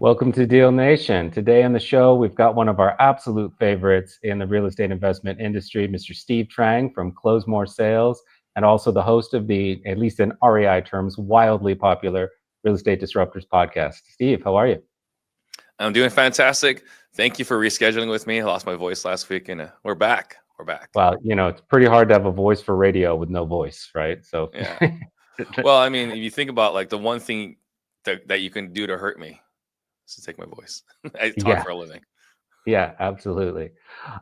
Welcome to Deal Nation. Today on the show, we've got one of our absolute favorites in the real estate investment industry, Mr. Steve Trang from Close More Sales, and also the host of the, at least in REI terms, wildly popular Real Estate Disruptors podcast. Steve, how are you? I'm doing fantastic. Thank you for rescheduling with me. I lost my voice last week, and we're back. We're back. Well, it's pretty hard to have a voice for radio with no voice, right? So Yeah. Well, I mean, if you think about like the one thing that you can do to hurt me is to take my voice. I talk for a living. Yeah, absolutely.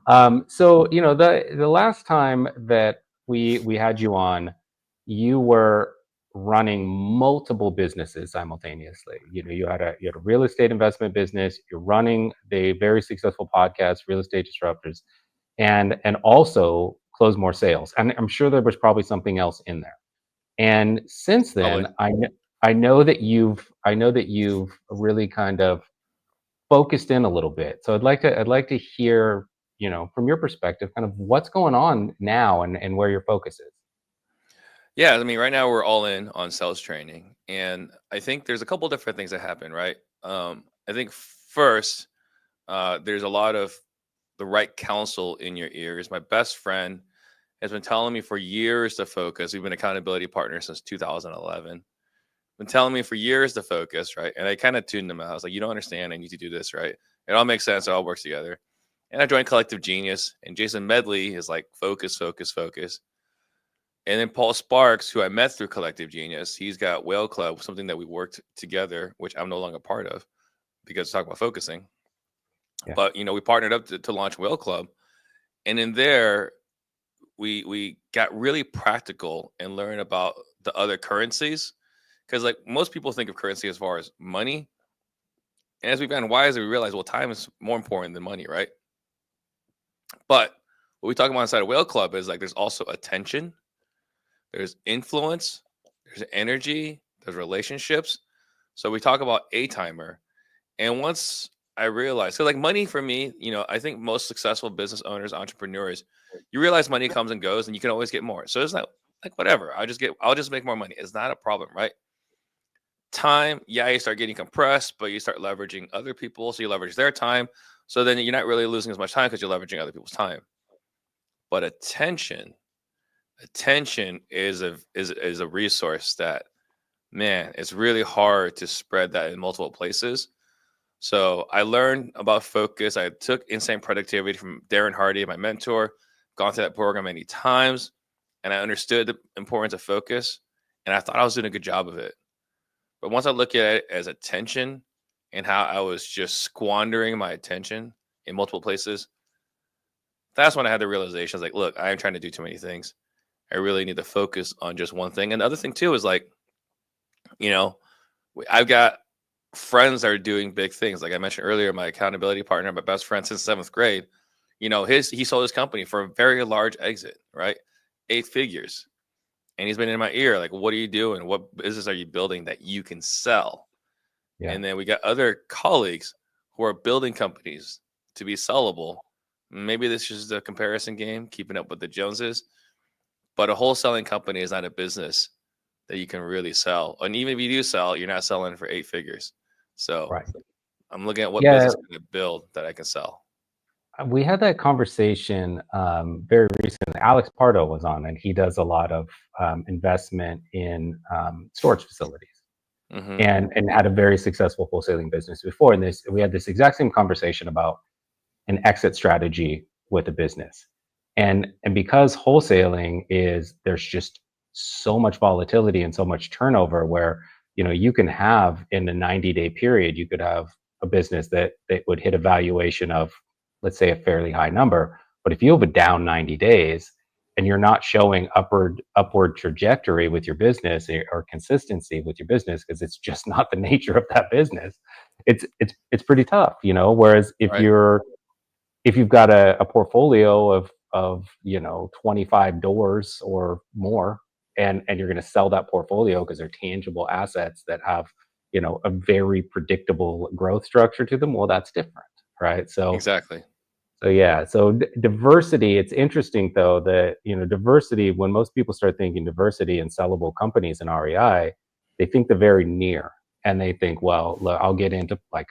The last time that we had you on, you were running multiple businesses simultaneously. You had a real estate investment business. You're running the very successful podcast, Real Estate Disruptors, and also Close More Sales. And I'm sure there was probably something else in there. And since then, I know that you've really kind of focused in a little bit. So I'd like to hear, from your perspective, kind of what's going on now and where your focus is. Yeah, I mean, right now we're all in on sales training, and I think there's a couple different things that happen, right? I think first, there's a lot of the right counsel in your ears. My best friend has been telling me for years to focus. We've been accountability partners since 2011. Been telling me for years to focus, right? And I kind of tuned them out. I was like, you don't understand. I need to do this, right? It all makes sense. It all works together. And I joined Collective Genius, and Jason Medley is like, focus, focus, focus. And then Paul Sparks, who I met through Collective Genius, he's got Whale Club, something that we worked together, which I'm no longer part of because we talk about focusing. Yeah. But, we partnered up to launch Whale Club. And in there, we got really practical and learned about the other currencies. Because like most people think of currency as far as money. And as we've gotten wiser, we realize, well, time is more important than money, right? But what we talk about inside of Whale Club is like there's also attention, there's influence, there's energy, there's relationships. So we talk about a timer. And once I realized, so like money for me, I think most successful business owners, entrepreneurs, you realize money comes and goes and you can always get more. So it's not like whatever. I'll just make more money. It's not a problem, right? Time, yeah, you start getting compressed, but you start leveraging other people. So you leverage their time. So then you're not really losing as much time because you're leveraging other people's time. But attention is a resource that, man, it's really hard to spread that in multiple places. So I learned about focus. I took Insane Productivity from Darren Hardy, my mentor, gone through that program many times, and I understood the importance of focus, and I thought I was doing a good job of it. But once I look at it as attention and how I was just squandering my attention in multiple places, that's when I had the realization, like, look, I am trying to do too many things. I really need to focus on just one thing. And the other thing too is like, I've got friends that are doing big things. Like I mentioned earlier, my accountability partner, my best friend since 7th grade, he sold his company for a very large exit, right? 8 figures. And he's been in my ear, like, what are you doing? What business are you building that you can sell? Yeah. And then we got other colleagues who are building companies to be sellable. Maybe this is the comparison game, keeping up with the Joneses. But a wholesaling company is not a business that you can really sell. And even if you do sell, you're not selling for 8 figures. So right. I'm looking at what business I'm going to build that I can sell. We had that conversation very recently. Alex Pardo was on, and he does a lot of investment in storage facilities, and had a very successful wholesaling business before. And we had this exact same conversation about an exit strategy with a business, and because wholesaling there's just so much volatility and so much turnover, where you can have in a 90-day period, you could have a business that would hit a valuation of, let's say, a fairly high number. But if you have a down 90 days and you're not showing upward trajectory with your business or consistency with your business, because it's just not the nature of that business, it's pretty tough, Whereas if you've got a portfolio of 25 doors or more, and you're going to sell that portfolio because they're tangible assets that have a very predictable growth structure to them, well, that's different, right? So exactly. So yeah, so diversity, it's interesting though that, diversity, when most people start thinking diversity and sellable companies in REI, they think the very near. and they think, well, look, I'll get into like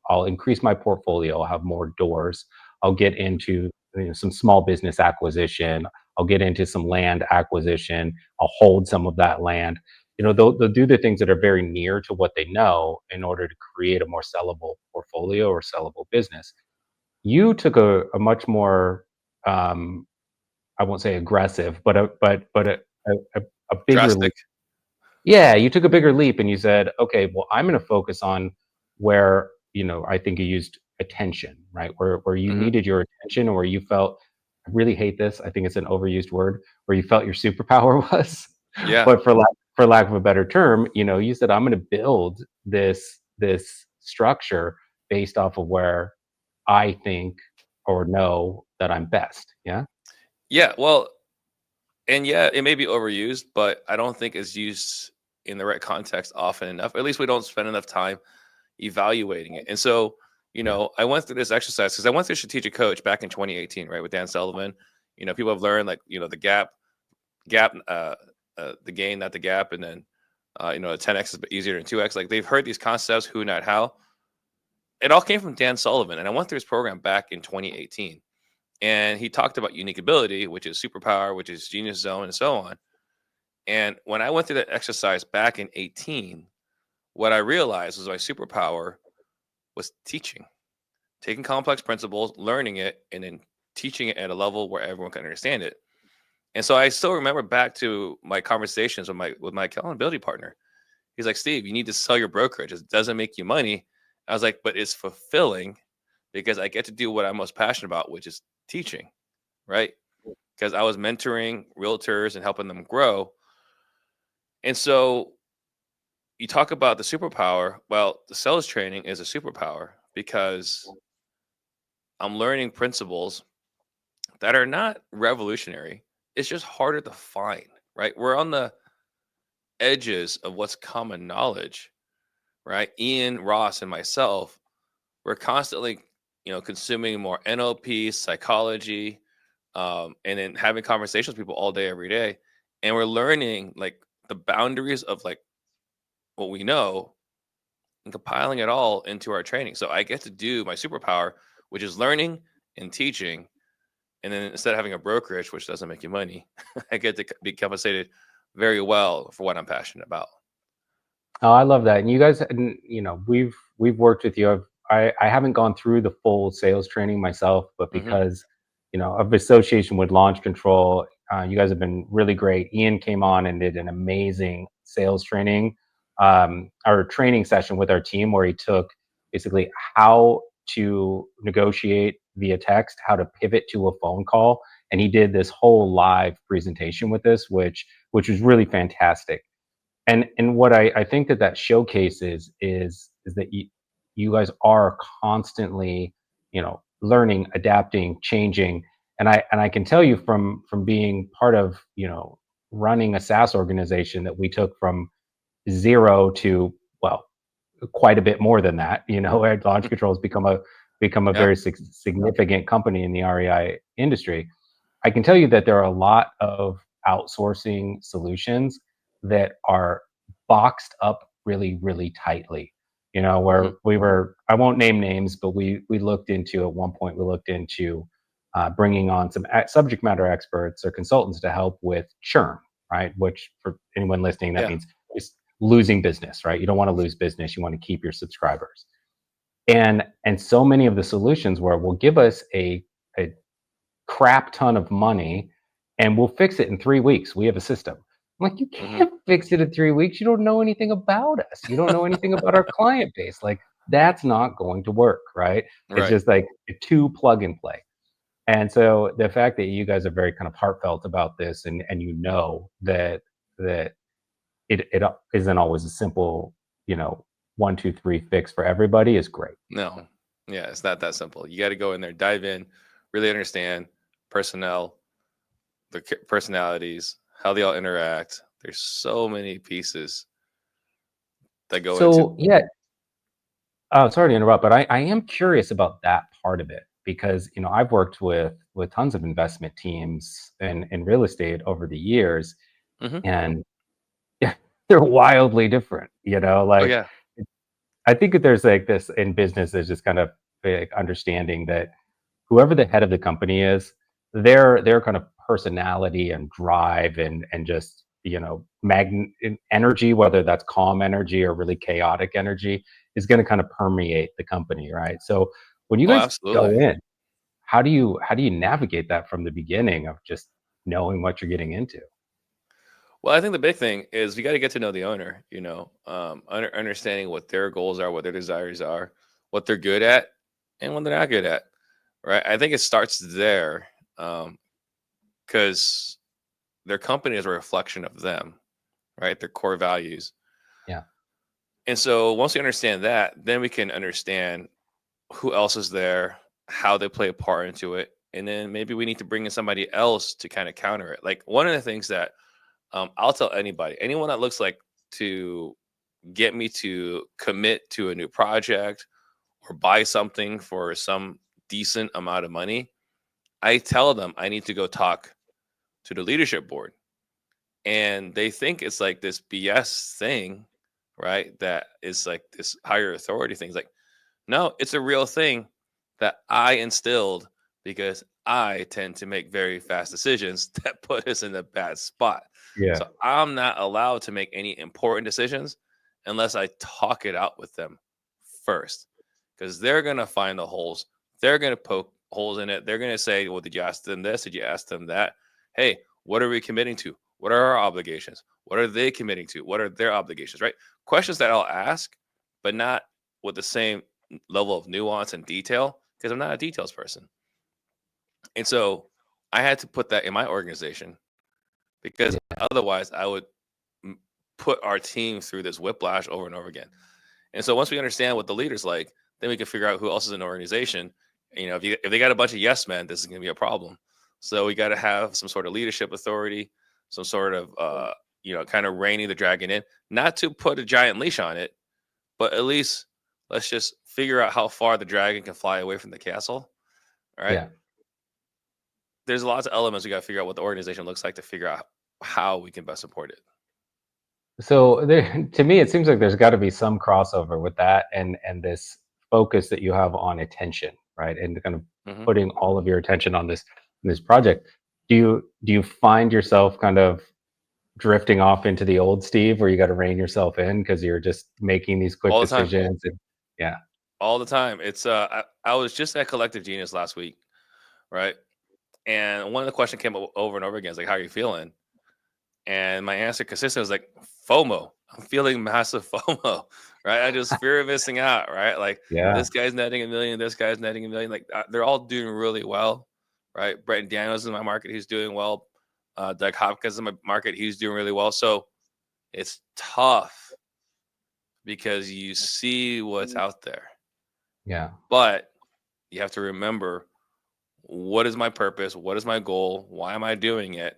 I'll increase my portfolio, I'll have more doors, I'll get into some small business acquisition, I'll get into some land acquisition, I'll hold some of that land. They'll do the things that are very near to what they know in order to create a more sellable portfolio or sellable business. You took a much more, I won't say aggressive, but a bigger leap. Drastic. Yeah, you took a bigger leap and you said, okay, well, I'm going to focus on where, I think you used attention, right? Where you Hmm. needed your attention, or where you felt, I really hate this, I think it's an overused word, where you felt your superpower was. Yeah. But for lack of a better term, you said, I'm going to build this structure based off of where I think or know that I'm best. Yeah. Yeah. Well, and yeah, it may be overused, but I don't think it's used in the right context often enough. At least we don't spend enough time evaluating it. And so, Yeah. I went through this exercise because I went through Strategic Coach back in 2018, right, with Dan Sullivan. People have learned like, the gap, the gain, not the gap, and then, a 10x is easier than 2x. Like they've heard these concepts, who, not how. It all came from Dan Sullivan, and I went through his program back in 2018, and he talked about unique ability, which is superpower, which is genius zone, and so on. And when I went through that exercise back in 18, what I realized was my superpower was teaching, taking complex principles, learning it, and then teaching it at a level where everyone can understand it. And so I still remember back to my conversations with my accountability partner. He's like, Steve, you need to sell your brokerage. It doesn't make you money. I was like, but it's fulfilling because I get to do what I'm most passionate about, which is teaching, right? Because I was mentoring realtors and helping them grow. And so you talk about the superpower. Well, the sales training is a superpower because I'm learning principles that are not revolutionary. It's just harder to find, right? We're on the edges of what's common knowledge, right? Ian, Ross, and myself, we're constantly, consuming more NLP, psychology, and then having conversations with people all day, every day. And we're learning like the boundaries of like what we know and compiling it all into our training. So I get to do my superpower, which is learning and teaching. And then instead of having a brokerage, which doesn't make you money, I get to be compensated very well for what I'm passionate about. Oh, I love that. And you guys, and, we've worked with you. I haven't gone through the full sales training myself, but Hmm. because, of association with Launch Control, you guys have been really great. Ian came on and did an amazing sales training, our training session with our team, where he took basically how to negotiate via text, how to pivot to a phone call, and he did this whole live presentation with this, which was really fantastic. And what I think that showcases is that you guys are constantly, learning, adapting, changing. And I can tell you from being part of, running a SaaS organization, that we took from zero to, well, quite a bit more than that. At Launch Control has become a Yeah. very significant company in the REI industry. I can tell you that there are a lot of outsourcing solutions that are boxed up really, really tightly. Hmm. Where I won't name names, but we looked into, at one point, we looked into bringing on some subject matter experts or consultants to help with churn, right? Which, for anyone listening, that Yeah. means just losing business, right? You don't want to lose business. You want to keep your subscribers. And so many of the solutions where we'll give us a crap ton of money and we'll fix it in 3 weeks. We have a system. I'm like, you Hmm. can't fix it in 3 weeks. You don't know anything about us. You don't know anything about our client base. Like, that's not going to work, right? It's Right. just like a two plug and play. And so the fact that you guys are very kind of heartfelt about this, and that it isn't always a simple, 1, 2, 3 fix for everybody, is great. No. Yeah, it's not that simple. You got to go in there, dive in, really understand personnel, personalities, how they all interact. There's so many pieces that go into. So yeah, sorry to interrupt, but I am curious about that part of it, because I've worked with tons of investment teams in real estate over the years, Hmm. and yeah, they're wildly different. Oh Like, yeah. I think that there's like this in business, there's just kind of big understanding that whoever the head of the company is, their kind of personality and drive and just energy, whether that's calm energy or really chaotic energy, is going to kind of permeate the company, right? So when you Oh, guys go absolutely. in, how do you navigate that from the beginning of just knowing what you're getting into? Well, I think the big thing is you got to get to know the owner, understanding what their goals are, what their desires are, what they're good at, and what they're not good at, right? I think it starts there because their company is a reflection of them, right? Their core values. Yeah, And so once we understand that, then we can understand who else is there, how they play a part into it. And then maybe we need to bring in somebody else to kind of counter it. Like one of the things that I'll tell anybody, anyone that looks like to get me to commit to a new project or buy something for some decent amount of money, I tell them I need to go talk to the leadership board. And they think it's like this BS thing, right? That is like this higher authority thing. It's like, no, it's a real thing that I instilled because I tend to make very fast decisions that put us in a bad spot. yeah, So I'm not allowed to make any important decisions unless I talk it out with them first because they're going to find the holes. They're going to poke holes in it. They're going to say, well, did you ask them this? Did you ask them that? Hey, what are we committing to? What are our obligations? What are they committing to? What are their obligations, right? Questions that I'll ask, but not with the same level of nuance and detail because I'm not a details person. And so I had to put that in my organization because yeah, otherwise I would put our team through this whiplash over and over again. And so once we understand what the leader's like, then we can figure out who else is in the organization. If they got a bunch of yes men, this is going to be a problem. So we got to have some sort of leadership authority, some sort of kind of reining the dragon in, not to put a giant leash on it, but at least let's just figure out how far the dragon can fly away from the castle. All right. yeah. There's lots of elements we got to figure out what the organization looks like to figure out how we can best support it. So there, to me, it seems like there's got to be some crossover with that and this focus that you have on attention, right? And kind of Hmm. putting all of your attention on this project. Do you find yourself kind of drifting off into the old Steve where you got to rein yourself in because you're just making these quick All the time. decisions and yeah, All the time. I was just at Collective Genius last week, right? And one of the questions came up over and over again. It's like, how are you feeling? And my answer consistent was like FOMO. I'm feeling massive FOMO, right? I just fear of missing out, right? Like yeah, this guy's netting a million, this guy's netting a million. Like they're all doing really well, right? Brett Daniels in my market, he's doing well. Doug Hopkins in my market, he's doing really well. So it's tough because you see what's out there, yeah. but you have to remember what is my purpose? What is my goal? Why am I doing it?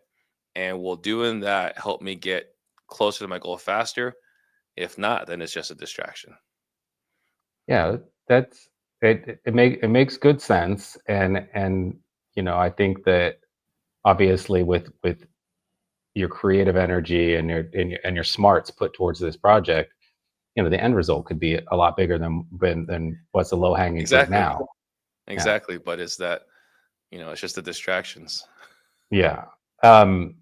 And will doing that help me get closer to my goal faster? If not, then it's just a distraction. Yeah, that's it makes good sense and I think that obviously with your creative energy and your smarts put towards this project, the end result could be a lot bigger than what's the low hanging fruit Exactly. now. Yeah. Exactly. But it's that, it's just the distractions. Yeah. Um,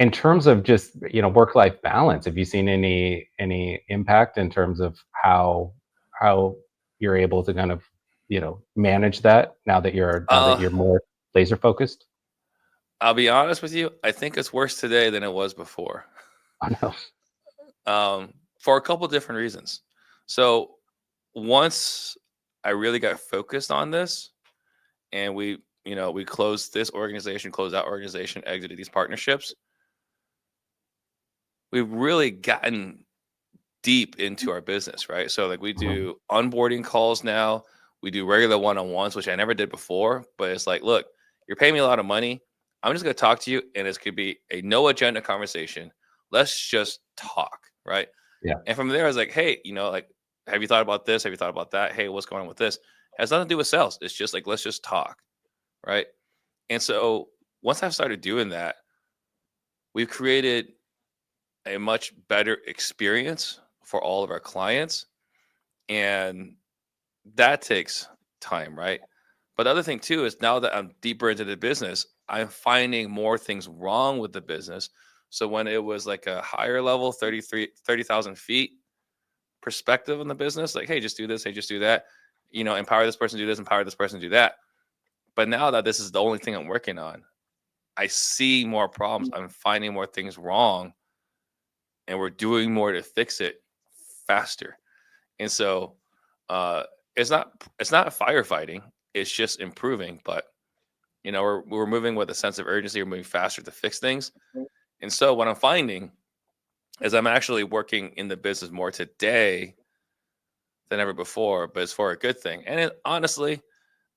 in terms of just, work life balance, have you seen any impact in terms of how you're able to kind of, manage that now that you're Uh, more laser focused? I'll be honest with you. I think it's worse today than it was before. Oh no. For a couple different reasons. So once I really got focused on this and we closed this organization, closed that organization, exited these partnerships, we've really gotten deep into our business, right? So like we Mhm. do onboarding calls now, we do regular one-on-ones, which I never did before, but it's like, look, you're paying me a lot of money. I'm just going to talk to you and it's going to be a no agenda conversation. Let's just talk, right? Yeah. And from there I was like, hey, like have you thought about this? Have you thought about that? Hey, what's going on with this? It has nothing to do with sales. It's just like let's just talk, right? And so once I've started doing that, we've created a much better experience for all of our clients. And that takes time, right? But the other thing too is now that I'm deeper into the business, I'm finding more things wrong with the business. So when it was like a higher level, 30,000 feet perspective on the business, like, hey, just do this, hey, just do that, empower this person to do this, empower this person to do that. But now that this is the only thing I'm working on, I see more problems. I'm finding more things wrong, and we're doing more to fix it faster. And so uh, it's not firefighting. It's just improving. But we're moving with a sense of urgency. We're moving faster to fix things. And so what I'm finding is I'm actually working in the business more today than ever before, but it's for a good thing. And honestly,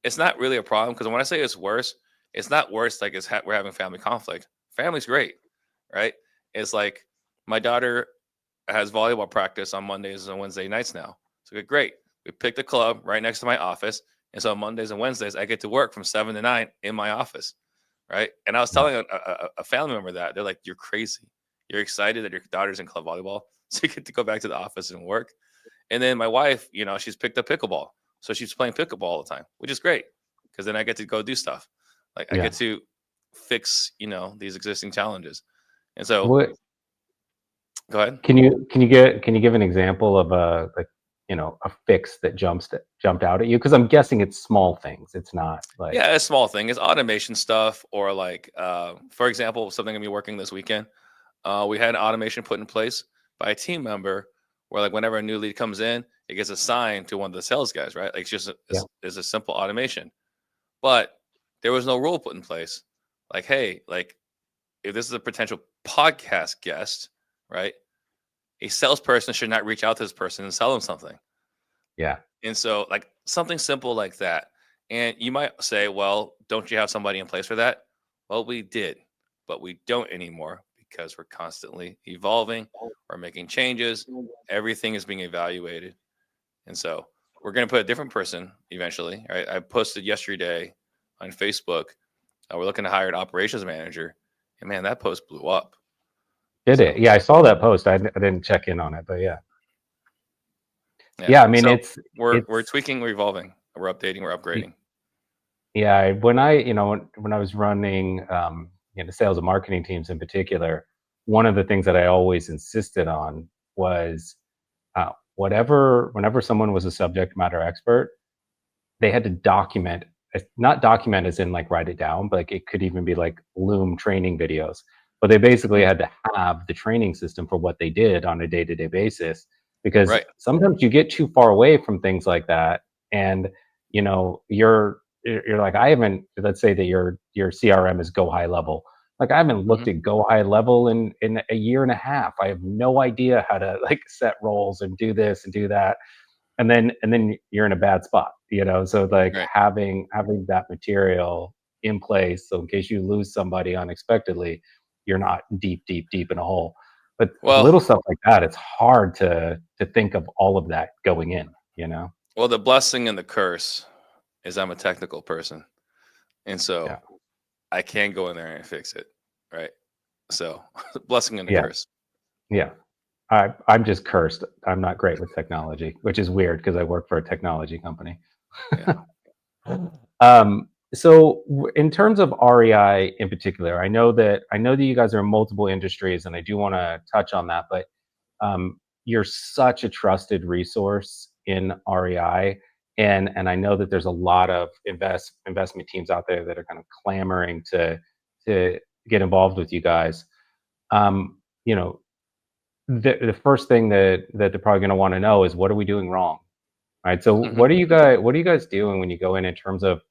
it's not really a problem because when I say it's not worse like we're having family conflict. Family's great, right? It's like my daughter has volleyball practice on Mondays and Wednesday nights now. So great. We picked a club right next to my office. And so on Mondays and Wednesdays, I get to work from 7 to 9 in my office, right? And I was telling a family member that. They're like, you're crazy. You're excited that your daughter's in club volleyball. So you get to go back to the office and work. And then my wife, she's picked up pickleball. So she's playing pickleball all the time, which is great because then I get to go do stuff. Like I get to fix, these existing challenges. And so What go ahead. can you give an example of a fix that jumped out at you? Because I'm guessing it's small things. It's not like Yeah, a small thing is automation stuff, or like, for example, something gonna be working this weekend. We had an automation put in place by a team member where, like, whenever a new lead comes in, it gets assigned to one of the sales guys, right? Like, it's just yeah it's a simple automation, but there was no rule put in place. Like, hey, like, if this is a potential podcast guest, right? A salesperson should not reach out to this person and sell them something. yeah And so, like, something simple like that. And you might say, well, don't you have somebody in place for that? Well, we did, but we don't anymore because we're constantly evolving, we're making changes, everything is being evaluated. And so, we're going to put a different person eventually. Right? I posted yesterday on Facebook, we're looking to hire an operations manager. And man, that post blew up. Did it? So, Yeah, I saw that post. I didn't check in on it, but yeah. yeah. Yeah, I mean, So, it's we're it's tweaking, we're evolving, we're updating, we're upgrading. yeah, when I was running, sales and marketing teams in particular, one of the things that I always insisted on was, whenever someone was a subject matter expert, they had to document, not document as in like write it down, but like it could even be like Loom training videos. But they basically Mhm. had to have the training system for what they did on a day-to-day basis, because Right. sometimes you get too far away from things like that, and you're like, I haven't, let's say that your CRM is go high level. Like I haven't looked Mhm. at go high level in a year and a half. I have no idea how to like set roles and do this and do that, and then you're in a bad spot. So like Right. having that material in place, so in case you lose somebody unexpectedly, you're not deep in a hole. But Well, little stuff like that, it's hard to think of all of that going in. well, the blessing and the curse is I'm a technical person, and Yeah, so I can go in there and fix it, right? So, blessing and the yeah, curse. yeah. I'm just cursed. I'm not great with technology, which is weird because I work for a technology company. Yeah. So in terms of REI in particular, I know that you guys are in multiple industries, and I do want to touch on that. But you're such a trusted resource in REI, and I know that there's a lot of investment teams out there that are kind of clamoring to get involved with you guys. Um, you know, the first thing that they're probably going to want to know is, what are we doing wrong? Right. So Mhm. what are you guys doing when you go in terms of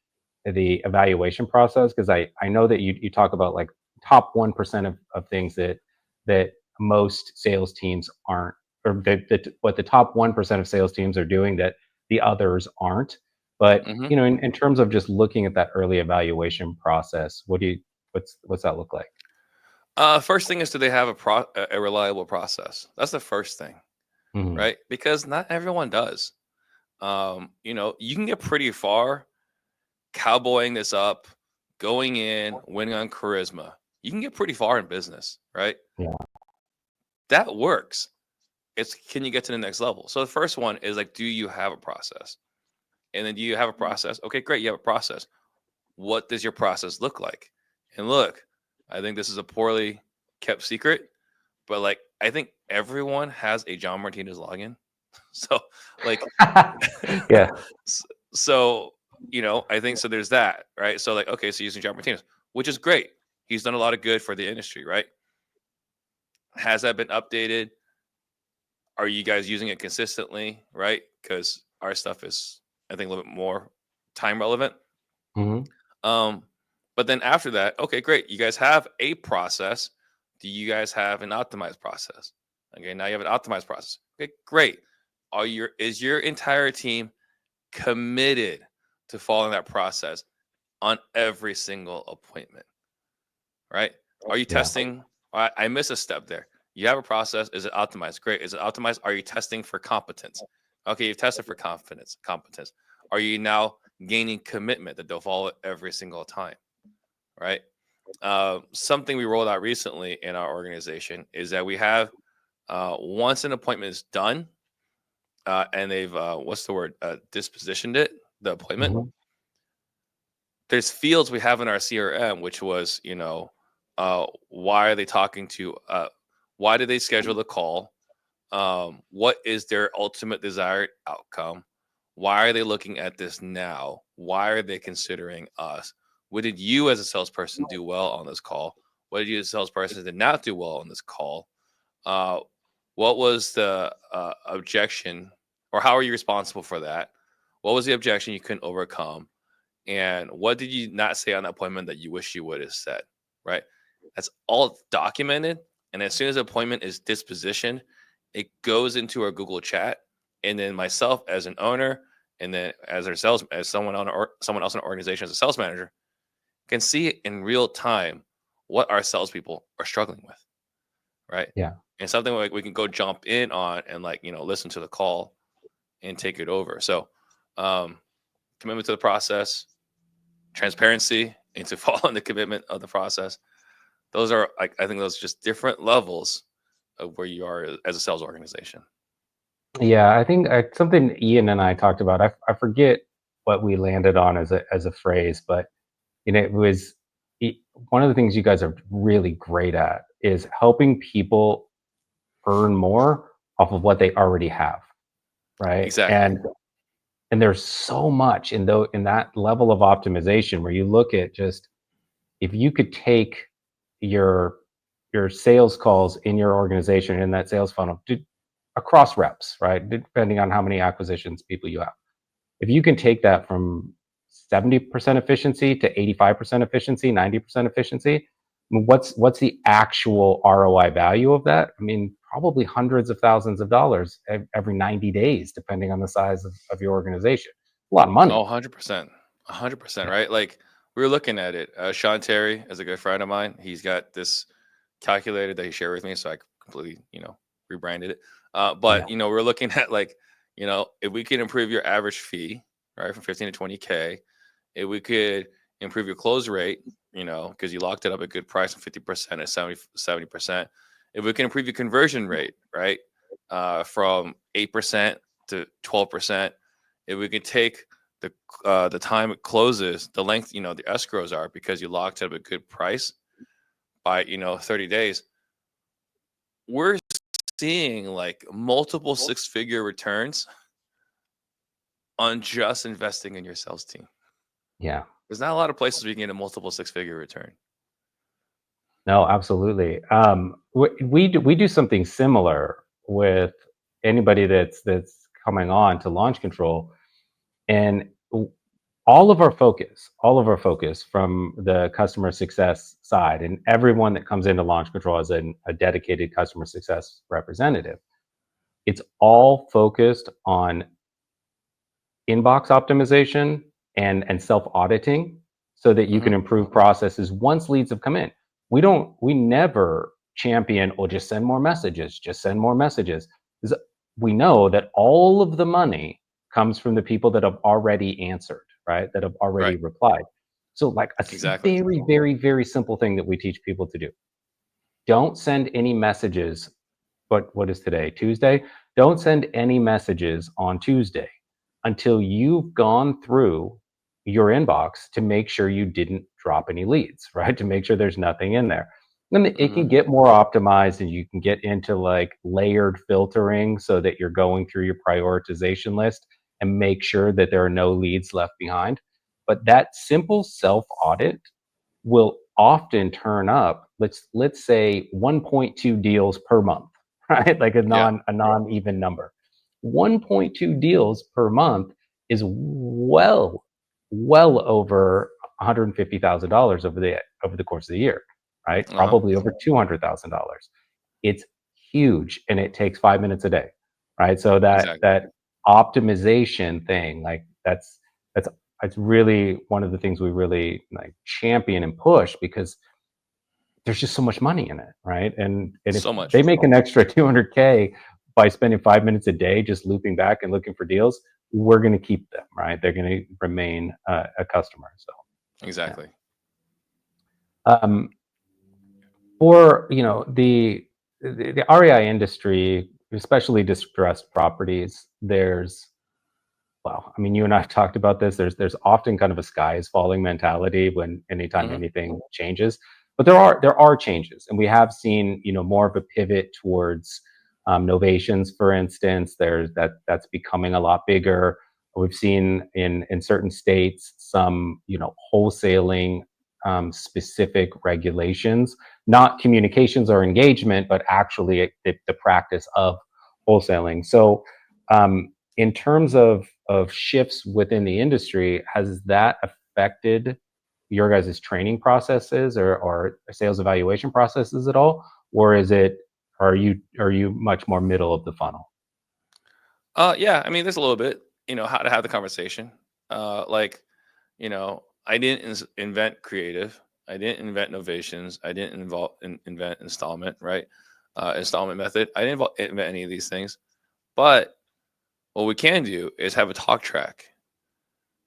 the evaluation process? Because I know that you talk about like top 1% of things that most sales teams aren't, or that what the top 1% of sales teams are doing that the others aren't. But Mhm. in terms of just looking at that early evaluation process, what's that look like? First thing is, do they have a reliable process? That's the first thing, Hmm. right? Because not everyone does. You can get pretty far cowboying this up, going in, winning on charisma. You can get pretty far in business, right? Yeah. That works. it's can you get to the next level? So the first one is like, do you have a process? And then do you have a process? Okay, great, you have a process. What does your process look like? And look, I think this is a poorly kept secret, but like I think everyone has a John Martinez login. So like Yeah. so I think so there's that, right? So like, okay, so using John Martinez, which is great. He's done a lot of good for the industry, right? Has that been updated? Are you guys using it consistently, right? Because our stuff is, I think, a little bit more time relevant. Hmm. Um, but then after that, okay, great. You guys have a process. Do you guys have an optimized process? Okay, now you have an optimized process. Okay, great. Is your entire team committed to following that process on every single appointment? Right? Are you Yeah. testing? I miss a step there. You have a process. Is it optimized? Great. Is it optimized? Are you testing for competence? Okay, you've tested for confidence, competence. Are you now gaining commitment that they'll follow it every single time? Right. Something we rolled out recently in our organization is that we have once an appointment is done and they've what's the word dispositioned it, the appointment. Hmm. There's fields we have in our CRM, which was why are they talking to why did they schedule the call? What is their ultimate desired outcome? Why are they looking at this now? Why are they considering us? What did you as a salesperson do well on this call? What did you as a salesperson did not do well on this call? Uh, what was the objection, or how are you responsible for that? What was the objection you couldn't overcome? And what did you not say on that appointment that you wish you would have said? Right? That's all documented. And as soon as the appointment is dispositioned, it goes into our Google chat. And then myself as an owner, and then as someone someone else in our organization as a sales manager, can see in real time what our salespeople are struggling with. Right. Yeah. And something like we can go jump in on and listen to the call and take it over. So um, commitment to the process, transparency, and to follow the commitment of the process. Those are I think those are just different levels of where you are as a sales organization. Yeah, I think something Ian and I talked about. I forget what we landed on as a phrase, but it was one of the things you guys are really great at is helping people earn more off of what they already have, right? Exactly. And there's so much in that level of optimization where you look at just if you could take your your sales calls in your organization in that sales funnel across reps, right? Depending on how many acquisitions people you have. If you can take that from 70% efficiency to 85% efficiency, 90% efficiency, what's the actual ROI value of that? I mean, probably hundreds of thousands of dollars every 90 days, depending on the size of your organization. A lot of Oh, money. 100%. 100%, Yeah. right? Like we were looking at it. Sean Terry is a good friend of mine. He's got this calculator that he shared with me. So I completely, rebranded it. Yeah. But, we're looking at if we can improve your average fee, right, from 15 to 20K, if we could improve your close rate, because you locked it up at a good price from 50% at 70%. If we can improve your conversion rate, right, from 8% to 12%, if we can take the time it closes, the length, the escrows are because you locked up a good price by 30 days, we're seeing like multiple six-figure returns on just investing in your sales team. Yeah. There's not a lot of places we can get a multiple six-figure return. No, absolutely. We do something similar with anybody that's coming on to launch control, and all of our focus from the customer success side, and everyone that comes into launch control as a dedicated customer success representative, it's all focused on inbox optimization and self auditing so that you Hmm. can improve processes once leads have come in. We never champion, or just send more messages. 'Cause we know that all of the money comes from the people that have already answered, right? That have already Right. replied. So like Exactly. very, very, very simple thing that we teach people to do. Don't send any messages but what is today? Tuesday? Don't send any messages on Tuesday until you've gone through your inbox to make sure you didn't drop any leads, right? To make sure there's nothing in there. And it can get more optimized, and you can get into like layered filtering so that you're going through your prioritization list and make sure that there are no leads left behind. But that simple self audit will often turn up, let's say 1.2 deals per month, right? Like a Yeah. non even number. 1.2 deals per month is well over $150,000 over the course of the year, right? Uh-huh. Probably over $200,000. It's huge, and it takes 5 minutes a day, right? So Exactly. that optimization thing, like that's it's really one of the things we really like champion and push, because there's just so much money in it, right? And if So they much. make an extra 200K by spending 5 minutes a day just looping back and looking for deals, we're going to keep them, right? They're going to remain a customer. So yeah. Exactly. Um, for the REI industry, especially distressed properties, there's well, I mean, you and I have talked about this. There's often kind of a sky is falling mentality when anytime Hmm. anything changes, but there are changes, and we have seen more of a pivot towards novations, for instance. That's becoming a lot bigger. We've seen in certain states some wholesaling specific regulations, not communications or engagement, but actually the practice of wholesaling. So in terms of shifts within the industry, has that affected your guys' training processes or sales evaluation processes at all? Or are you much more middle of the funnel? Yeah, I mean, there's a little bit, how to have the conversation. Like, I didn't invent creative. I didn't invent innovations. I didn't invent installment, right? Installment method. I didn't invent any of these things. But what we can do is have a talk track,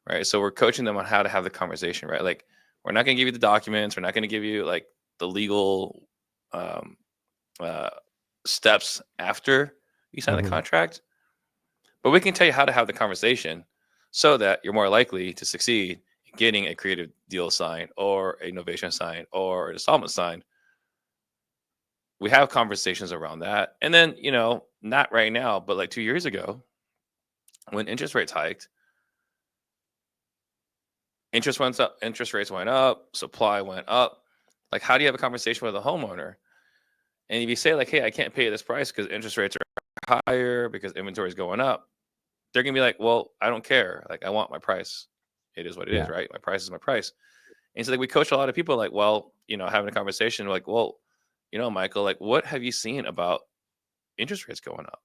right? So we're coaching them on how to have the conversation, right? Like, we're not going to give you the documents. We're not going to give you like the legal um, uh, steps after you sign the Hmm. contract, but we can tell you how to have the conversation so that you're more likely to succeed in getting a creative deal signed or a innovation signed or an installment signed. We have conversations around that. And then, not right now, but like 2 years ago, when interest rates hiked, interest rates went up, supply went up. Like, how do you have a conversation with a homeowner? And if you say, like, hey, I can't pay this price because interest rates are higher, because inventory is going up, they're gonna be like, well, I don't care. Like, I want my price. It is what it is, Yeah. right? My price is my price. And so like we coach a lot of people like, well, having a conversation like, well, Michael, like, what have you seen about interest rates going up?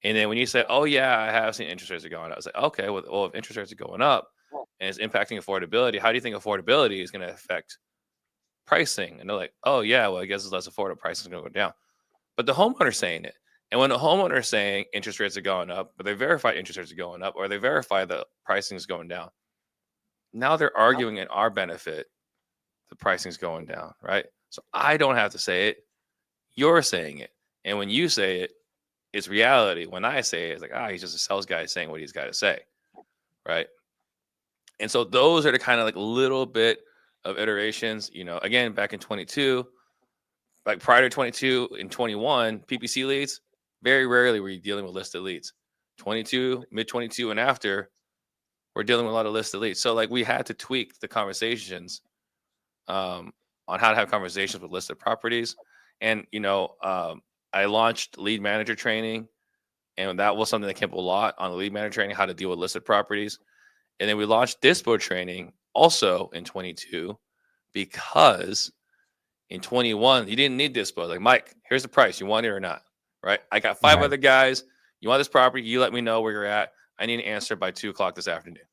And then when you say, oh yeah, I have seen interest rates are going up, it's like, okay, well, if interest rates are going up and it's impacting affordability, how do you think affordability is going to affect pricing? And they're like, oh yeah, well, I guess it's less affordable, prices is going to go down. But the homeowner's saying it. And when the homeowner is saying interest rates are going up, but they verify interest rates are going up, or they verify the pricing is going down, now they're arguing in our benefit, the pricing's going down, right? So I don't have to say it. You're saying it. And when you say it, it's reality. When I say it, it's like, he's just a sales guy saying what he's got to say, right? And so those are the kind of like little bit of iterations, again, back in 22, like prior to 22 and 21, PPC leads, very rarely were you dealing with listed leads. 22, mid 22 and after, we're dealing with a lot of listed leads. So like we had to tweak the conversations um, on how to have conversations with listed properties. And, I launched lead manager training, and that was something that came up a lot on the lead manager training, how to deal with listed properties. And then we launched dispo training also in 22, because in 21, you didn't need dispo. Like, Mike, here's the price. You want it or not? Right. I got five Right. other guys. You want this property? You let me know where you're at. I need an answer by 2 o'clock this afternoon.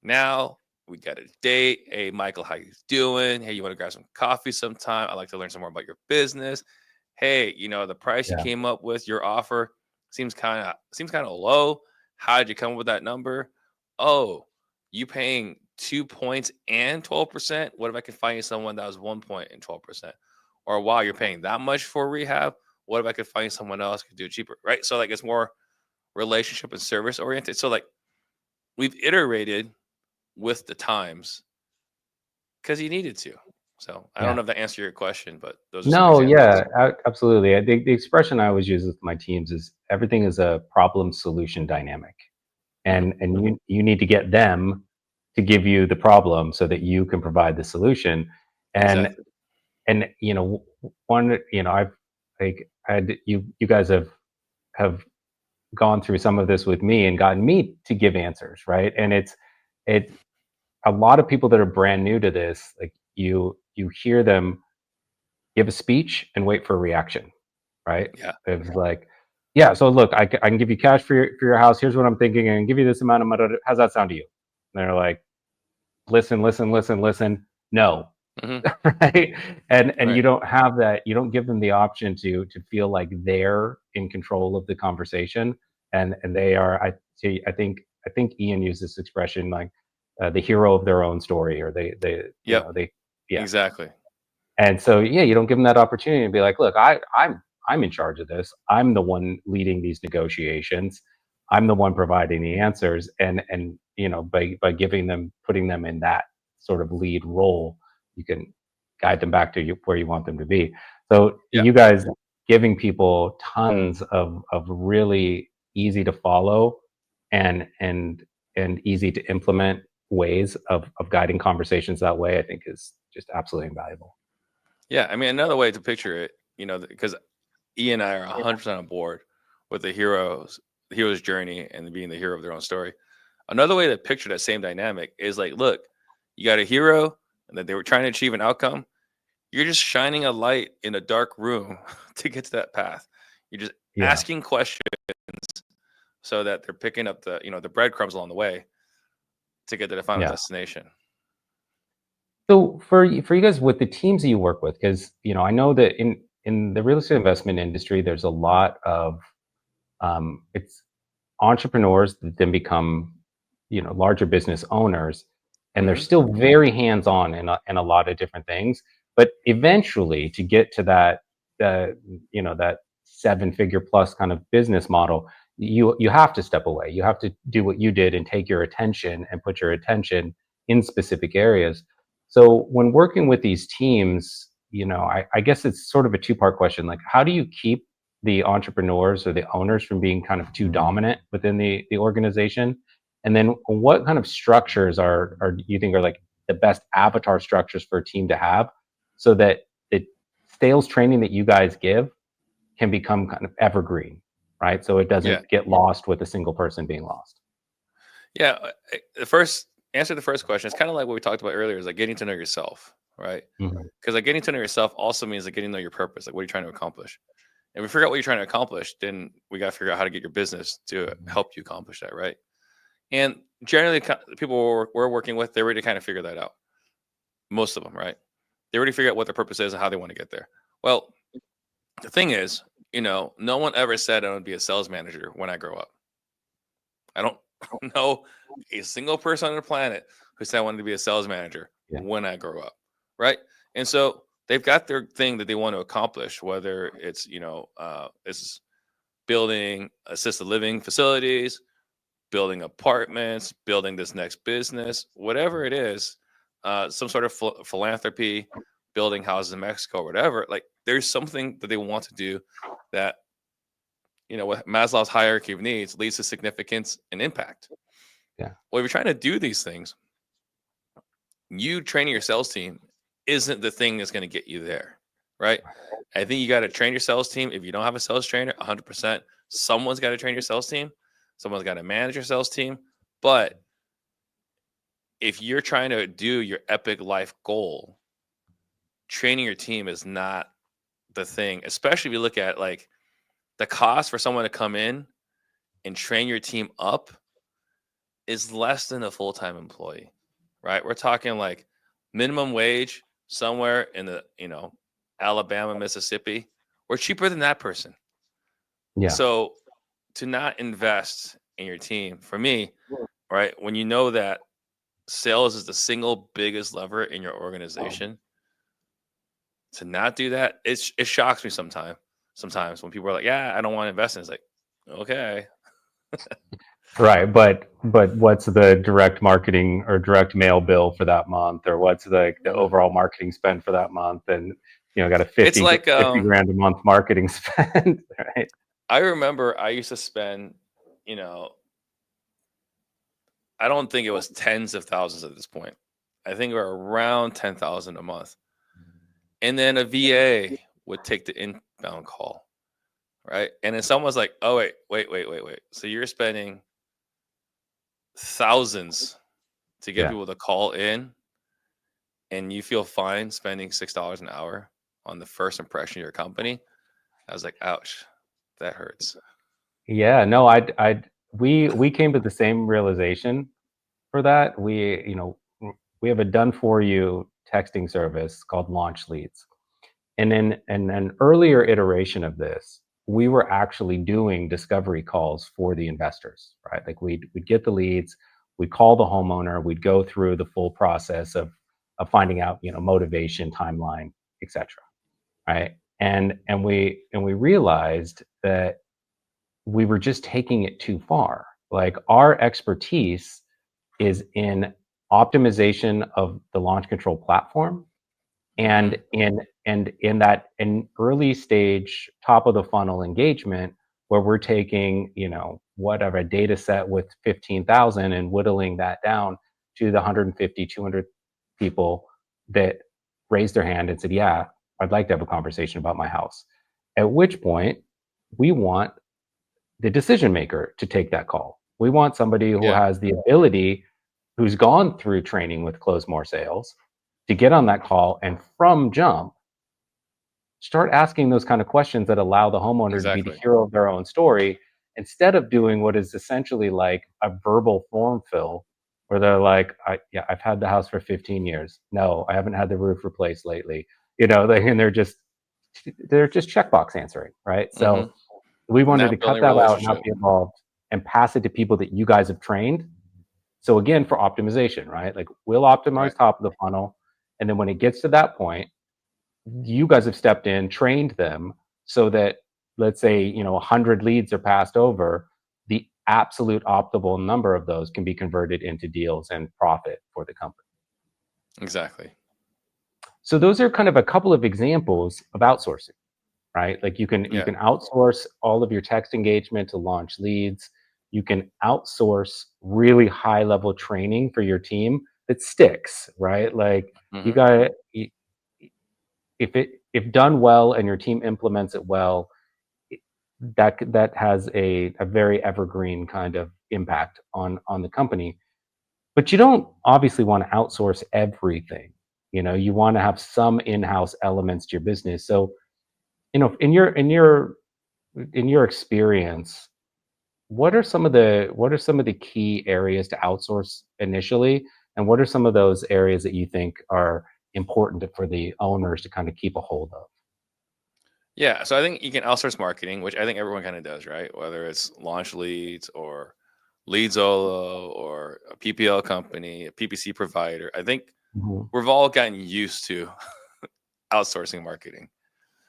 Now we got a date. Hey, Michael, how you doing? Hey, you want to grab some coffee sometime? I'd like to learn some more about your business. Hey, the price you Yeah. came up with, your offer seems kind of low. How did you come up with that number? Oh, you paying 2 points and 12%? What if I can find you someone that was 1 point and 12%? Or wow, you're paying that much for rehab? what if I could find someone else who could do it cheaper, right? So like it's more relationship and service oriented. So like we've iterated with the times because you needed to. So I don't Yeah. know if that answered your question, but those are some No, examples. yeah, absolutely. The expression I always use with my teams is everything is a problem solution dynamic. Mhm. And you need to get them to give you the problem so that you can provide the solution. And Exactly. one, I've like had you guys have gone through some of this with me and gotten me to give answers, right? And it's a lot of people that are brand new to this, like you hear them give a speech and wait for a reaction, right? Yeah. It's like, yeah, so look, I can give you cash for your house. Here's what I'm thinking, and give you this amount of money. How's that sound to you? And they're like, listen, listen, listen, listen. No, Hmm. right? And you Right. don't have that. You don't give them the option to feel like they're in control of the conversation, and they are. I think Ian used this expression like the hero of their own story, or Yep. they yeah. Exactly. And so, yeah, you don't give them that opportunity to be like, look, I'm in charge of this. I'm the one leading these negotiations. I'm the one providing the answers. And by giving them, putting them in that sort of lead role, you can guide them back to where you want them to be. So Yeah. you guys giving people tons of really easy to follow and easy to implement ways of guiding conversations that way, I think is just absolutely invaluable. Yeah. I mean, another way to picture it, because E and I are 100% on board with the hero's journey and being the hero of their own story. Another way to picture that same dynamic is like, look, you got a hero and that they were trying to achieve an outcome. You're just shining a light in a dark room to get to that path. You're just Yeah. asking questions so that they're picking up the breadcrumbs along the way to get to the final Yeah. destination. So for you guys with the teams that you work with, because I know that in the real estate investment industry, there's a lot of it's entrepreneurs that then become larger business owners, and they're Hmm. still very hands on in a lot of different things. But eventually, to get to that 7-figure plus kind of business model, you have to step away. You have to do what you did and take your attention and put your attention in specific areas. So when working with these teams, I guess it's sort of a two-part question. Like, how do you keep the entrepreneurs or the owners from being kind of too dominant within the organization? And then what kind of structures are you think are like the best avatar structures for a team to have so that the sales training that you guys give can become kind of evergreen, right? So it Yeah. doesn't get lost with a single person being lost. Yeah. The first answer to the first question is kind of like what we talked about earlier, is like getting to know yourself, right? Mhm. Because like getting to know yourself also means like getting to know your purpose. Like, what are you trying to accomplish? And we figure out what you're trying to accomplish, then we got to figure out how to get your business to help you accomplish that, right? And generally, the people we're working with, they're ready to kind of figure that out. Most of them, right? They already figure out what their purpose is and how they want to get there. Well, the thing is, no one ever said I would be a sales manager when I grow up. I don't know a single person on the planet who said I wanted to be a sales manager Yeah. when I grow up, right? And so they've got their thing that they want to accomplish, whether it's building assisted living facilities, building apartments, building this next business, whatever it is, some sort of philanthropy, building houses in Mexico, whatever. Like, there's something that they want to do that, with Maslow's hierarchy of needs leads to significance and impact. Yeah. Well, if you're trying to do these things, you training your sales team isn't the thing that's going to get you there, right? I think you got to train your sales team. If you don't have a sales trainer, 100%, someone's got to train your sales team. Someone's got to manage your sales team. But if you're trying to do your epic life goal, training your team is not the thing, especially if you look at like the cost for someone to come in and train your team up is less than a full-time employee, right? We're talking like minimum wage somewhere in the, Alabama, Mississippi, or cheaper than that person. Yeah. So to not invest in your team, for me, right, when you know that sales is the single biggest lever in your organization, to not do that, it shocks me sometimes. sometimes when people are like, yeah, I don't want to invest in it. It's like, okay. Right, but what's the direct marketing or direct mail bill for that month, or what's the overall marketing spend for that month? And got a It's 50 like 50 grand a month marketing spend, right? I remember I used to spend, you know, I don't think it was tens of thousands at this point. I think we're around 10,000 a month. And then a VA would take the inbound call, right? And then someone's like, "Oh wait. So you're spending thousands to get Yeah. people to call in, and you feel fine spending $6 an hour on the first impression of your company?" I was like, "Ouch, that hurts." Yeah, no, we came to the same realization for that. We have a done for you texting service called Launch Leads. And in an earlier iteration of this, we were actually doing discovery calls for the investors, right? Like we'd get the leads, we'd call the homeowner, we'd go through the full process of finding out, motivation, timeline, etc. Right. And we realized that we were just taking it too far. Like our expertise is in optimization of the launch control platform and Mm-hmm. in that in early stage top of the funnel engagement where we're taking whatever data set with 15,000 and whittling that down to the 150 200 people that raised their hand and said, yeah, I'd like to have a conversation about my house, at which point we want the decision maker to take that call. We want somebody who Yeah, has the ability, who's gone through training with Close More Sales, to get on that call and from jump start asking those kind of questions that allow the homeowner to be the exactly. hero of their own story, instead of doing what is essentially like a verbal form fill where they're like, yeah, I've had the house for 15 years. No, I haven't had the roof replaced lately. And they're just checkbox answering, right? Mm-hmm. So we wanted to Not cut building a that out, not relationship. be involved, and pass it to people that you guys have trained. So again, for optimization, right? Like we'll Right. optimize top of the funnel. And then when it gets to that point, you guys have stepped in, trained them so that, let's say, 100 leads are passed over, the absolute optimal number of those can be converted into deals and profit for the company. Exactly. So those are kind of a couple of examples of outsourcing, right? Like you can Yeah. outsource all of your text engagement to launch leads. You can outsource really high level training for your team that sticks, right? Like you Mm-hmm. got, if done well and your team implements it well, that has a very evergreen kind of impact on the company. But you don't obviously want to outsource everything. You want to have some in-house elements to your business. So, in your experience, what are some of the key areas to outsource initially, and what are some of those areas that you think are important for the owners to kind of keep a hold of? Yeah. So I think you can outsource marketing, which I think everyone kind of does, right? Whether it's launch leads or Leadzolo or a PPL company, a PPC provider. I think Mhm. we've all gotten used to outsourcing marketing,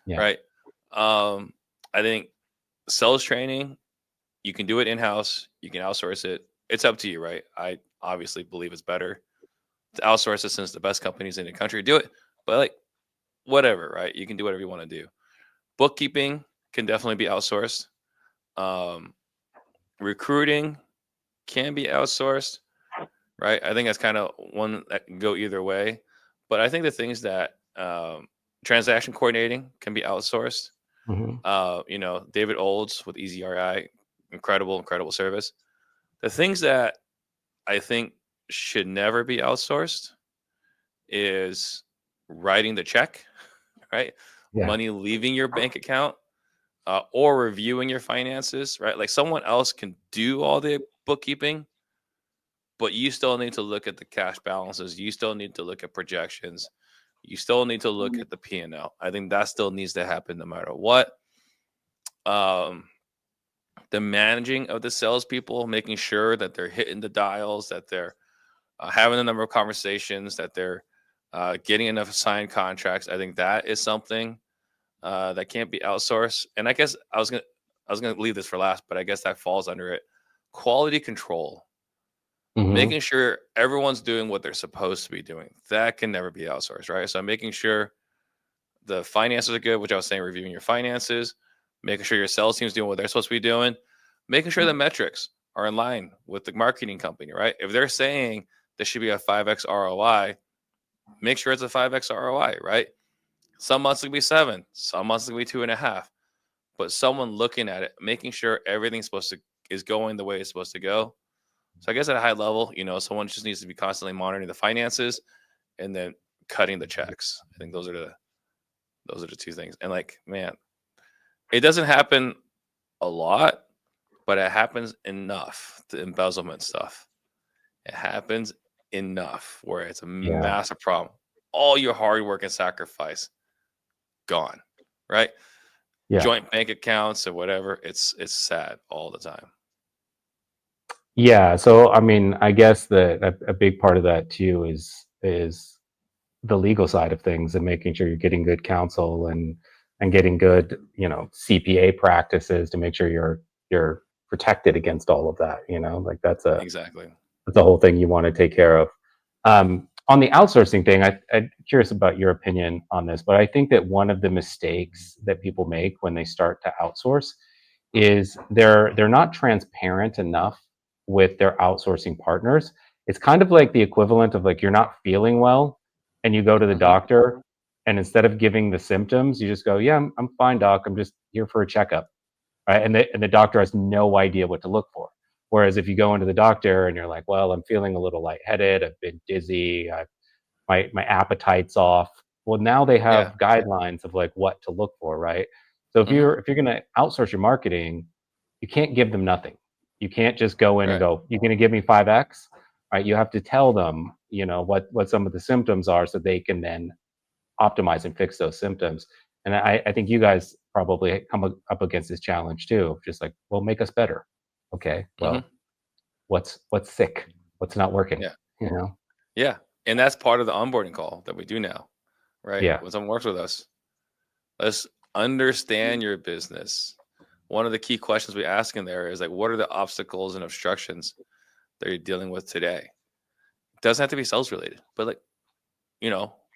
Yeah. right? Um, I think sales training, you can do it in house, you can outsource it. It's up to you, right? I obviously believe it's better to outsource it since the best companies in the country do it. But like whatever, right? You can do whatever you want to do. Bookkeeping can definitely be outsourced. Um, Recruiting can be outsourced, right? I think that's kind of one that can go either way. But I think the things that transaction coordinating can be outsourced. Mhm. David Olds with EasyRI, incredible service. The things that I think should never be outsourced is writing the check, right? Yeah. Money leaving your bank account, or reviewing your finances, right? Like someone else can do all the bookkeeping, but you still need to look at the cash balances. You still need to look at projections. You still need to look at the P&L. I think that still needs to happen no matter what. Um, the managing of the salespeople, making sure that they're hitting the dials, that they're having a number of conversations, that they're getting enough signed contracts. I think that is something that can't be outsourced. And I guess I was gonna leave this for last, but I guess that falls under it. Quality control, Hmm. making sure everyone's doing what they're supposed to be doing. That can never be outsourced, right? So making sure the finances are good, which I was saying, reviewing your finances, making sure your sales team's doing what they're supposed to be doing, making sure the metrics are in line with the marketing company, right? If they're saying this should be a 5x ROI, make sure it's a 5x ROI, right? Some months will be 7, some months will be 2.5. But someone looking at it, making sure everything's supposed to is going the way it's supposed to go. So I guess at a high level, someone just needs to be constantly monitoring the finances and then cutting the checks. I think those are the two things. And like, man, it doesn't happen a lot, but it happens enough. The embezzlement stuff. It happens enough where it's a Yeah. massive problem. All your hard work and sacrifice gone, right? Yeah. Joint bank accounts or whatever. It's sad all the time. Yeah. So, I mean, I guess a big part of that too is the legal side of things and making sure you're getting good counsel and getting good, CPA practices to make sure you're protected against all of that. Like Exactly. that's a whole thing you want to take care of. On the outsourcing thing, I'm curious about your opinion on this, but I think that one of the mistakes that people make when they start to outsource is they're not transparent enough with their outsourcing partners. It's kind of like the equivalent of like you're not feeling well and you go to the Hmm. doctor and instead of giving the symptoms, you just go, "Yeah, I'm fine, doc. I'm just here for a checkup." Right? And the doctor has no idea what to look for. Whereas if you go into the doctor and you're like, "Well, I'm feeling a little lightheaded, I've been dizzy, my appetite's off." Well, now they Yeah. have guidelines of like what to look for, right? So if Hmm. you're going to outsource your marketing, you can't give them nothing. You can't just go in and Right. go, "You're going to give me 5x." Right? You have to tell them, what some of the symptoms are so they can then optimize and fix those symptoms. And I think you guys probably up against this challenge too. Just like, well, make us better. Okay, Hmm. well, what's sick? What's not working? Yeah. You know? Yeah. And that's part of the onboarding call that we do now, right? Yeah. When someone works with us, let's understand your business. One of the key questions we ask in there is like, what are the obstacles and obstructions that you're dealing with today? It doesn't have to be sales related, but like,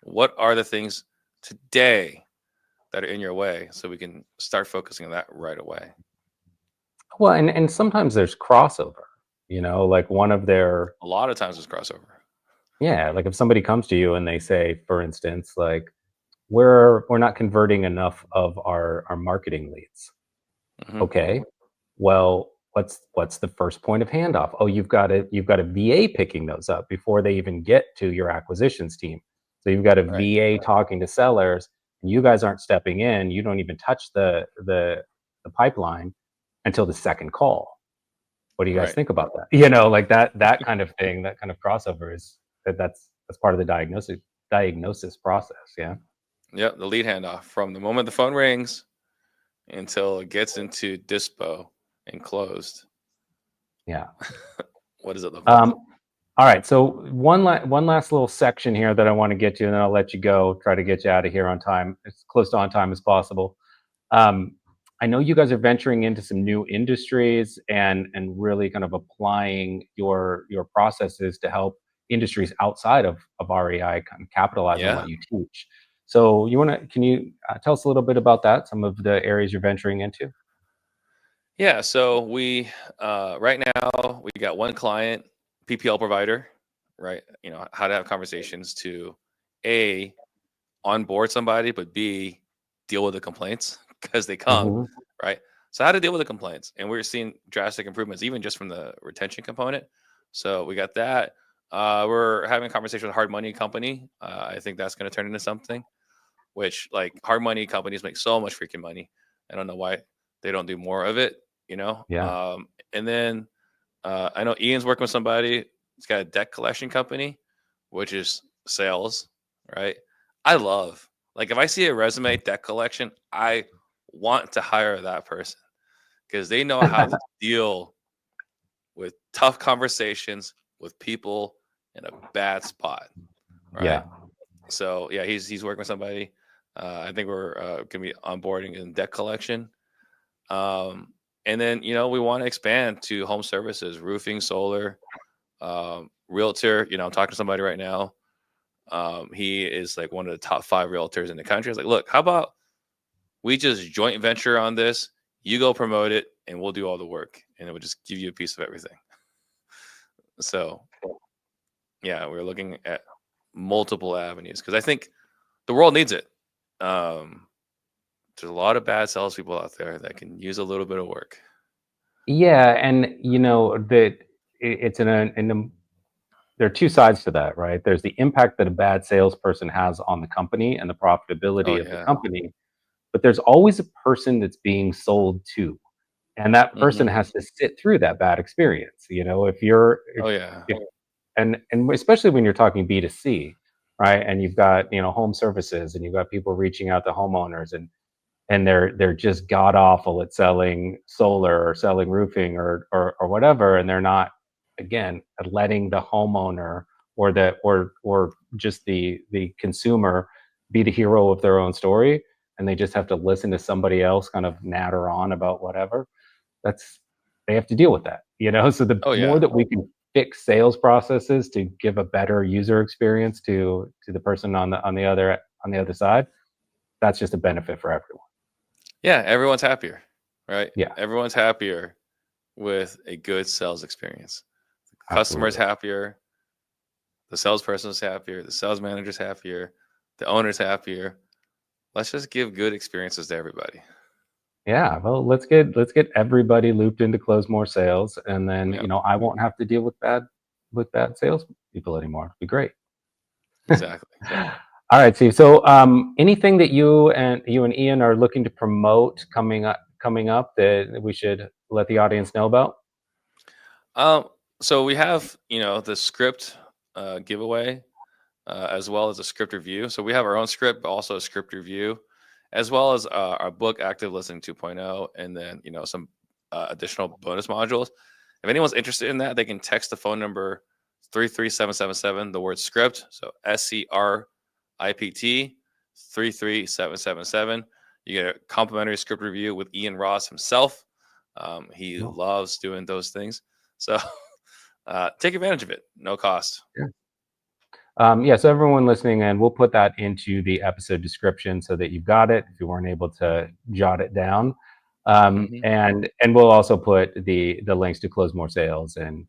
what are the things today that are in your way so we can start focusing on that right away? Well, and sometimes there's crossover. Like one of their A lot of times it's crossover. yeah, like if somebody comes to you and they say, for instance, like we're not converting enough of our marketing leads. Hmm. Okay. Well, what's the first point of handoff? Oh, you've got a VA picking those up before they even get to your acquisitions team. So you've got a Right. VA talking to sellers, and you guys aren't stepping in. You don't even touch the pipeline until the second call. What do you guys Right. think about that? Like that kind of thing, that kind of crossover is that's part of the diagnosis process. Yeah. Yep. The lead handoff from the moment the phone rings until it gets into dispo and closed. Yeah. What does it look like? Um, All right, so one last little section here that I want to get to, and then I'll let you go. Try to get you out of here on time, as close to on time as possible. Um, I know you guys are venturing into some new industries and really kind of applying your processes to help industries outside of REI kind of capitalize on Yeah. what you teach. So can you tell us a little bit about that? Some of the areas you're venturing into. Yeah. So we right now we got one client, PPL provider, right? How to have conversations to A, onboard somebody, but B, deal with the complaints because they come, Hmm. right? So how to deal with the complaints. And we're seeing drastic improvements, even just from the retention component. So we got that. We're having a conversation with a hard money company. I think that's going to turn into something, which like hard money companies make so much freaking money. I don't know why they don't do more of it, you know? Yeah. And then I know Ian's working with somebody. He's got a debt collection company, which is sales, right? I love like if I see a resume debt collection, I want to hire that person because they know how to deal with tough conversations with people in a bad spot, right? Yeah. So yeah, he's working with somebody. I think we're going to be onboarding in debt collection. And then, we want to expand to home services, roofing, solar, realtor. I'm talking to somebody right now. He is like one of the top 5 realtors in the country. I was like, look, how about we just joint venture on this? You go promote it and we'll do all the work, and it would just give you a piece of everything. So yeah, we're looking at multiple avenues because I think the world needs it. There's a lot of bad salespeople out there that can use a little bit of work. Yeah, and that it's there are two sides to that, right? There's the impact that a bad salesperson has on the company and the Oh profitability of the yeah. company, but there's always a person that's being sold to, and that person Hmm. has to sit through that bad experience. If you're Oh yeah. if and especially when you're talking B2C, right? And you've got, home services, and you've got people reaching out to homeowners, and they're just god awful at selling solar or selling roofing or whatever, and they're not, again, letting the homeowner or just the consumer be the hero of their own story, and they just have to listen to somebody else kind of natter on about whatever. That's They have to deal with that, so the Oh more yeah. that we can fix sales processes to give a better user experience to the person on the other side, that's just a benefit for everyone. Yeah. Everyone's happier, right? Yeah, Everyone's happier with a good sales experience. The customer's absolutely. happier. The salesperson's happier. The sales manager's happier. The owner's happier. Let's just give good experiences to everybody. Yeah, well, let's get everybody looped into close more sales, and then, Yeah. I won't have to deal with bad sales people anymore. It'd be great. Exactly. All right, Steve. So, anything that you and Ian are looking to promote coming up that we should let the audience know about? Um. So we have the script giveaway, as well as a script review. So we have our own script, but also a script review, as well as our book, Active Listening 2.0, and then some additional bonus modules. If anyone's interested in that, they can text the phone number 33777, the word script, so SCRIPT 33777. You get a complimentary script review with Ian Ross himself. He No. loves doing those things, so take advantage of it, no cost. Yeah, so everyone listening in, we'll put that into the episode description so that you've got it if you weren't able to jot it down. Hmm. And we'll also put the links to close more sales and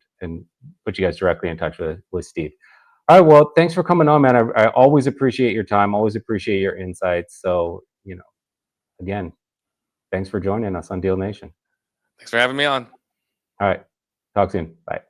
put you guys directly in touch with Steve. All right, well, thanks for coming on, man. I always appreciate your time, always appreciate your insights. So, again, thanks for joining us on Deal Nation. Thanks for having me on. All right, talk soon. Bye.